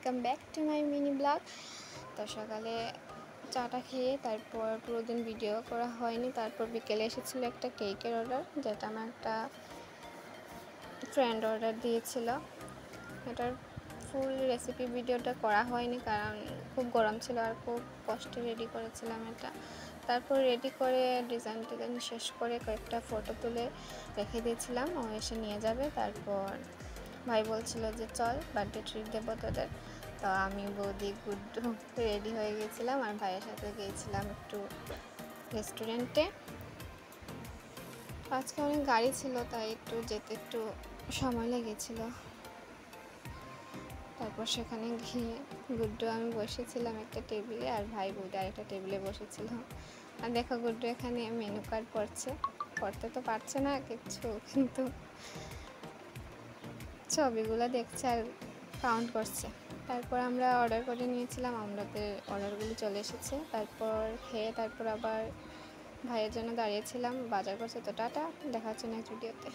Welcome back to my mini blog. তো সকালে চাটা খেয়ে তারপর পুরো দিন ভিডিও করা হয়নি। তারপর বিকেলে এসেছিলো একটা কেকের অর্ডার, যেটা আমার একটা ফ্রেন্ড অর্ডার দিয়েছিল। এটার ফুল রেসিপি ভিডিওটা করা হয়নি, কারণ খুব গরম ছিল আর খুব কষ্টে রেডি করেছিলাম এটা। তারপর রেডি করে ডিজাইন শেষ করে কয়েকটা ফটো তুলে রেখে দিয়েছিলাম, ও এসে নিয়ে যাবে। তারপর ভাই বলছিল যে চল বার্থডে ট্রিট দেবো তোদের। তো আমি, বৌদি, গুড্ডু রেডি হয়ে গেছিলাম আর ভাইয়ের সাথে গিয়েছিলাম একটু রেস্টুরেন্টে। আজকে অনেক গাড়ি ছিল, তাই একটু যেতে একটু সময় লেগেছিল। তারপর সেখানে গিয়ে গুড্ডু আমি বসেছিলাম একটা টেবিলে, আর ভাই বৌদি আরেকটা টেবিলে বসেছিল। আর দেখো গুড্ডু এখানে মেনু কার্ড পড়তে তো পারছে না কিচ্ছু, কিন্তু ছবিগুলো দেখছে আর কাউন্ট করছে। তারপর আমরা অর্ডার করে নিয়েছিলাম, আমাদের অর্ডারগুলো চলে এসেছে। তারপর খেয়ে তারপর আবার ভাইয়ের জন্য দাঁড়িয়েছিলাম, বাজার করছে। তো টাটা, দেখা হচ্ছে নেক্সট ভিডিওতে।